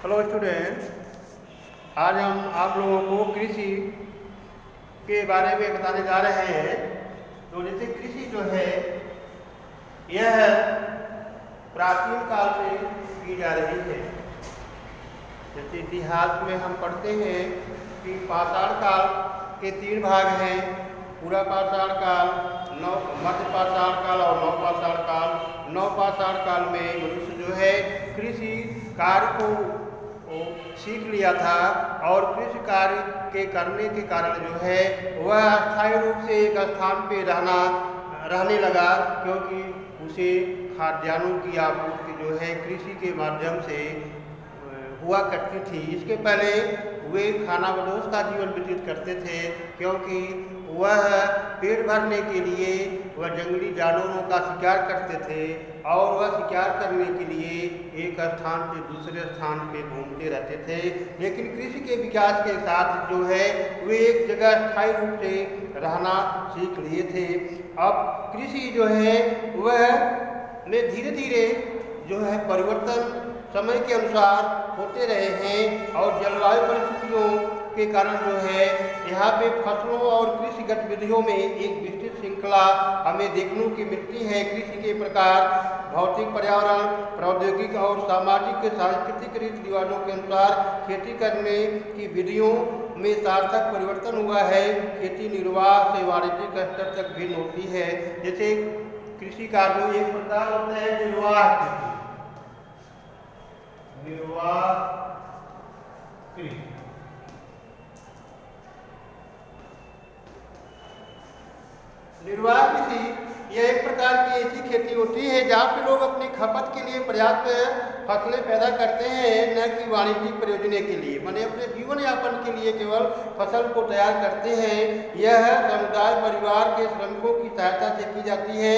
Hello student, आज हम आप लोगों को कृषि के बारे में बताने जा रहे हैं। तो जैसे कृषि जो है यह प्राचीन काल से की जा रही है। जैसे इतिहास में हम पढ़ते हैं कि पाषाण काल के 3 भाग हैं, पूरा पाषाण काल, मध्य पाषाण काल और नवपाषाण काल। नवपाषाण काल में मनुष्य जो है कृषि कार्य को सीख लिया था और कृषि कार्य के करने के कारण जो है वह अस्थायी रूप से एक स्थान पे रहने लगा, क्योंकि उसे खाद्यान्नों की आपूर्ति जो है कृषि के माध्यम से हुआ करती थी। इसके पहले वे खानाबदोश का जीवन व्यतीत करते थे, क्योंकि वह पेट भरने के लिए वह जंगली जानवरों का शिकार करते थे और वह शिकार करने के लिए एक स्थान से दूसरे स्थान पे घूमते रहते थे। लेकिन कृषि के विकास के साथ जो है वे एक जगह स्थायी रूप से रहना सीख लिए थे। अब कृषि जो है वह में धीरे धीरे जो है परिवर्तन समय के अनुसार होते रहे हैं और जलवायु परिस्थितियों के कारण जो है यहाँ पे फसलों और कृषि गतिविधियों में एक विस्तृत श्रृंखला हमें देखने की मिलती है। कृषि के प्रकार भौतिक, पर्यावरण, प्रौद्योगिक और सामाजिक सांस्कृतिक रीति रिवाजों के अनुसार खेती करने की विधियों में सार्थक परिवर्तन हुआ है। खेती निर्वाह से वाणिज्यिक स्तर तक भिन्न होती है। जैसे कृषि का जो एक प्रकार होता है निर्वाह कृषि, निर्वाह कृषि यह एक प्रकार की ऐसी खेती होती है जहाँ पे लोग अपनी खपत के लिए पर्याप्त फसलें पैदा करते हैं, न कि वाणिज्यिक प्रयोजन के लिए, माने अपने जीवन यापन के लिए केवल फसल को तैयार करते हैं। यह समुदाय परिवार के श्रमिकों की सहायता से की जाती है।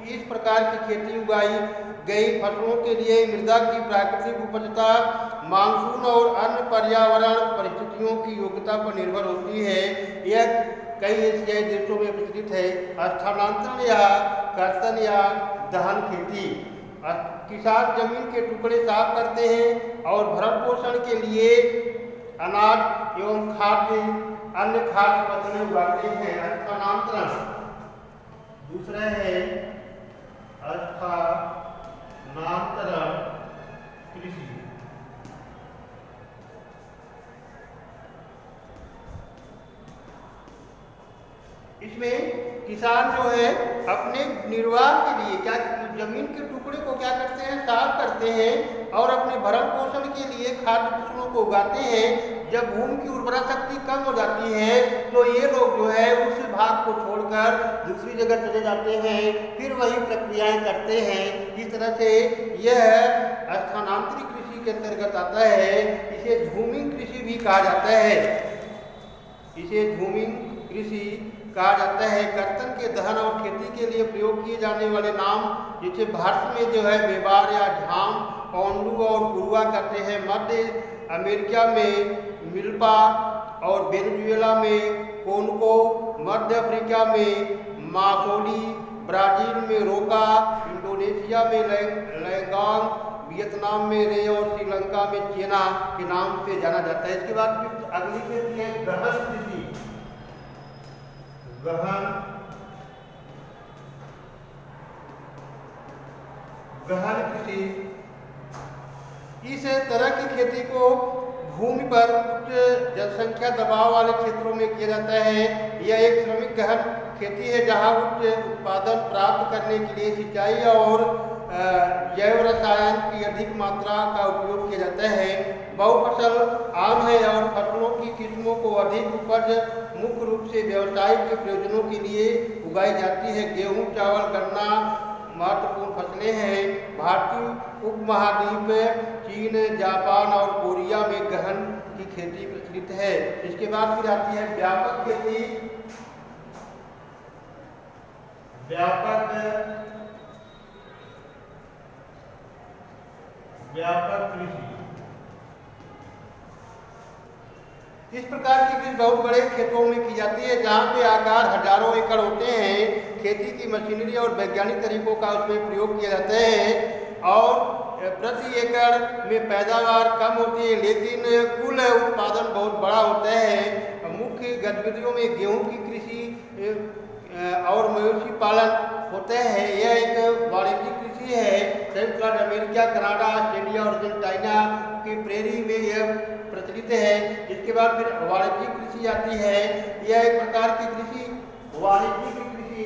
इस प्रकार की खेती उगाई गई फसलों के लिए मृदा की प्राकृतिक उपजता, मानसून और अन्य पर्यावरण परिस्थितियों की योग्यता पर निर्भर होती है। यह कई एशियाई देशों में प्रचलित है। स्थानांतरण या कर्तन या दहन खेती, किसान जमीन के टुकड़े साफ करते हैं और भरण पोषण के लिए अनाज एवं अन्य खाद्य फसलें उगाते हैं। स्थानांतरण दूसरा है स्थानांतरण कृषि। इसमें किसान जो है अपने निर्वाह के लिए क्या जमीन के टुकड़े को क्या करते हैं, साफ करते हैं और अपने भरण पोषण के लिए खाद्य फसलों को उगाते हैं। जब भूमि की उर्वरा शक्ति कम हो जाती है तो ये लोग जो है उस भाग को छोड़कर दूसरी जगह चले जाते हैं, फिर वही प्रक्रियाएं करते हैं। इस तरह से यह स्थानांतरित कृषि के अंतर्गत आता है। इसे झूमिंग कृषि भी कहा जाता है। इसे झूमिंग कृषि कहा जाता है। कर्तन के दहन और खेती के लिए प्रयोग किए जाने वाले नाम, जैसे भारत में जो है बेबार या झाम, पौंडू और गुरुआ करते हैं। मध्य अमेरिका में मिल्पा और वेनेजुएला में कोनको, मध्य अफ्रीका में मासोली, ब्राजील में रोका, इंडोनेशिया में लैंगांग, वियतनाम में रे और श्रीलंका में चेना के नाम से जाना जाता है। इसके बाद अगली खेती है गहन कृषि। गहन कृषि इस तरह की खेती को भूमि पर उच्च जनसंख्या दबाव वाले क्षेत्रों में किया जाता है। यह एक श्रमिक गहन खेती है जहां उच्च उत्पादन प्राप्त करने के लिए सिंचाई और जैव रसायन की अधिक मात्रा का उपयोग किया जाता है। बहुफसल आम है और फसलों की किस्मों को अधिक उपज मुख्य रूप से व्यावसायिक प्रयोजनों के लिए उगाई जाती है। गेहूं, चावल, गन्ना महत्वपूर्ण फसलें हैं। भारतीय उपमहाद्वीप, चीन, जापान और कोरिया में गहन की खेती प्रचलित है। इसके बाद फिर आती है व्यापक खेती। व्यापक कृषि इस प्रकार की कृषि बहुत बड़े खेतों में की जाती है, जहाँ पे आकार हजारों एकड़ होते हैं। खेती की मशीनरी और वैज्ञानिक तरीकों का उसमें प्रयोग किया जाता है और प्रति एकड़ में पैदावार कम होती है, लेकिन कुल उत्पादन बहुत बड़ा होता है। मुख्य गतिविधियों में गेहूं की कृषि और मवेशी पालन होते हैं। यह एक वाणिज्यिक कृषि है। संयुक्त राज्य अमेरिका, कनाडा, ऑस्ट्रेलिया और अर्जेंटीना की प्रेरी में यह प्रचलित है। इसके बाद फिर वाणिज्यिक कृषि आती है। यह एक प्रकार की कृषि वाणिज्यिक कृषि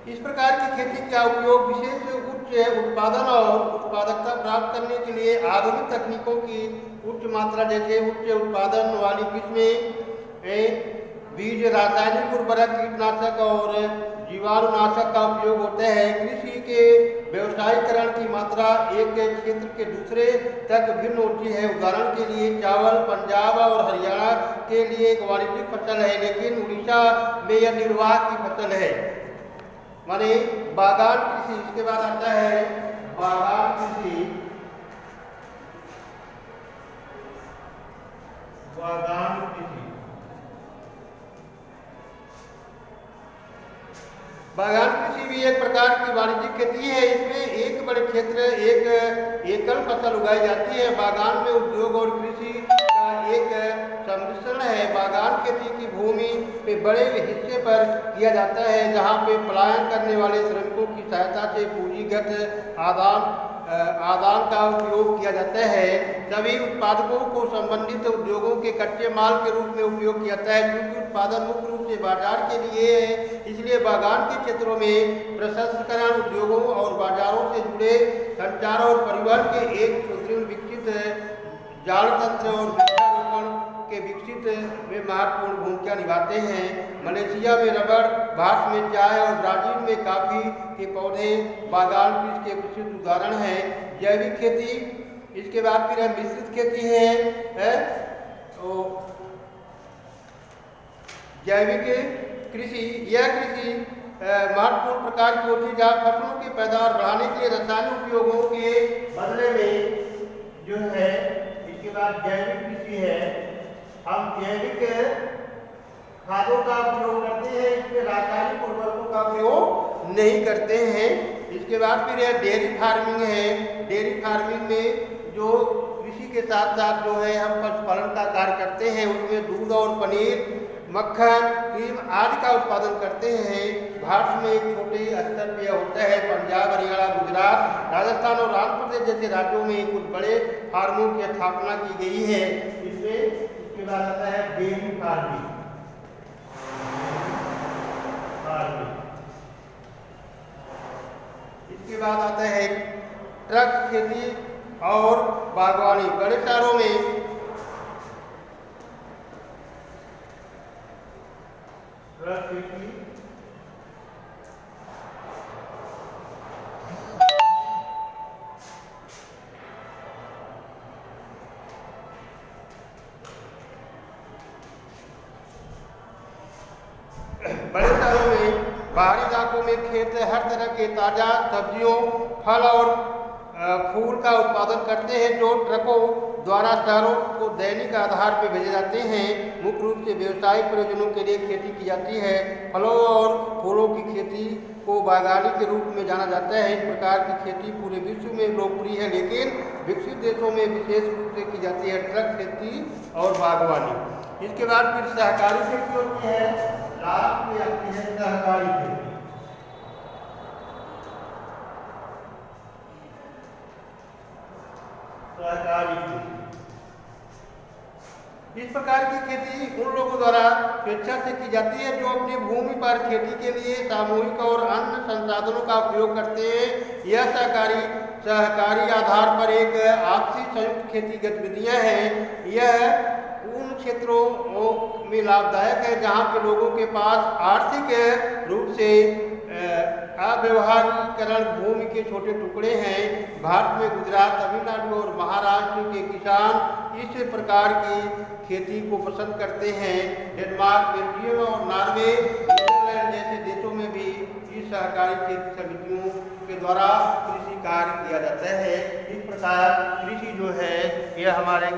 इस प्रकार की खेती का उपयोग विशेष उच्च उत्पादन और उत्पादकता प्राप्त करने के लिए आधुनिक तकनीकों की उच्च मात्रा जैसे उच्च उत्पादन वाली किस्में, बीज, रासायनिक उर्वरक, कीटनाशक और जीवाणुनाशक का उपयोग होता है। कृषि के व्यवसायीकरण की मात्रा एक क्षेत्र के दूसरे तक भिन्न होती है। उदाहरण के लिए चावल पंजाब और हरियाणा के लिए एक वाणिज्यिक फसल है, लेकिन उड़ीसा में यह निर्वाह की फसल है, माने बागान कृषि। इसके बाद आता है बागान कृषि। बागान कृषि बागान कृषि भी एक प्रकार की वाणिज्यिक खेती है। इसमें एक बड़े क्षेत्र एक एकल फसल उगाई जाती है। बागान में उद्योग और कृषि का एक सम्मिश्रण है। बागान खेती की भूमि पे बड़े हिस्से पर किया जाता है, जहाँ पे पलायन करने वाले श्रमिकों की सहायता से पूंजीगत आदान का उपयोग किया जाता है। सभी उत्पादकों को संबंधित उद्योगों के कच्चे माल के रूप में उपयोग किया जाता है। क्योंकि उत्पादन मुख्य रूप से बाजार के लिए है, इसलिए बागान के क्षेत्रों में प्रसंस्करण उद्योगों और बाजारों से जुड़े संचार और परिवहन के एक सुदृढ़ विकसित जाल तंत्र और वृक्षारोपण के विकसित में महत्वपूर्ण भूमिका निभाते हैं। मलेशिया में रबड़, भारत में चाय और ब्राजील में कॉफी के पौधे बागान कृषि के प्रसिद्ध उदाहरण हैं। जैविक खेती, इसके बाद फिर मिश्रित खेती है। तो जैविक कृषि, यह कृषि महत्वपूर्ण प्रकार की होती है, जहाँ फसलों की पैदावार बढ़ाने के लिए रासायनिक उपयोगों के बदले में जो है। इसके बाद जैविक कृषि है। हम जैविक खादों का प्रयोग करते हैं, इसमें रासायनिक उर्वरकों का प्रयोग नहीं करते हैं। इसके बाद फिर डेयरी फार्मिंग है। डेयरी फार्मिंग में जो कृषि के साथ साथ जो है हम पशुपालन का कार्य करते हैं, उसमें दूध और पनीर, मक्खन, क्रीम आदि का उत्पादन करते हैं। भारत में एक छोटे स्तर पर होता है। पंजाब, हरियाणा, गुजरात, राजस्थान और आंध्र प्रदेश जैसे राज्यों में कुछ बड़े फार्मों की स्थापना की गई है। इसके बाद आता है डेयरी फार्मिंग। इसके बाद आता है ट्रक खेती और बागवानी। बड़े शहरों में ट्रक खेती बड़े शहरों में, बाहरी इलाकों में खेत हर तरह के ताजा सब्जियों, फल और फूल का उत्पादन करते हैं, जो ट्रकों द्वारा शहरों को दैनिक आधार पर भेजे जाते हैं। मुख्य रूप से व्यावसायिक प्रयोजनों के लिए खेती की जाती है। फलों और फूलों की खेती को बागवानी के रूप में जाना जाता है। इस प्रकार की खेती पूरे विश्व में लोकप्रिय है, लेकिन विकसित देशों में विशेष रूप से की जाती है ट्रक खेती और बागवानी। इसके बाद फिर सहकारी खेती होती है। लाभ में आती है सहकारी खेती। सहकारी खेती इस प्रकार की खेती उन लोगों द्वारा स्वेच्छा से की जाती है जो अपनी भूमि पर खेती के लिए सामूहिक और अन्य संसाधनों का उपयोग करते हैं। यह सहकारी आधार पर एक आपसी संयुक्त खेती गतिविधियां हैं। यह उन क्षेत्रों में लाभदायक है जहां पे लोगों के पास आर्थिक रूप से अव्यवहारीकरण भूमि के छोटे टुकड़े हैं। भारत में गुजरात, तमिलनाडु और महाराष्ट्र के किसान इस प्रकार की खेती को पसंद करते हैं। डेनमार्क, बेल्जियम और नॉर्वे, नीदरलैंड जैसे देशों में भी इस सहकारी खेती समितियों के द्वारा कृषि कार्य किया जाता है। इस प्रकार कृषि जो है यह हमारे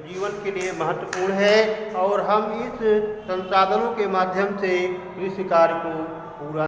जीवन के लिए महत्वपूर्ण है और हम इस संसाधनों के माध्यम से कृषि कार्य को पूरा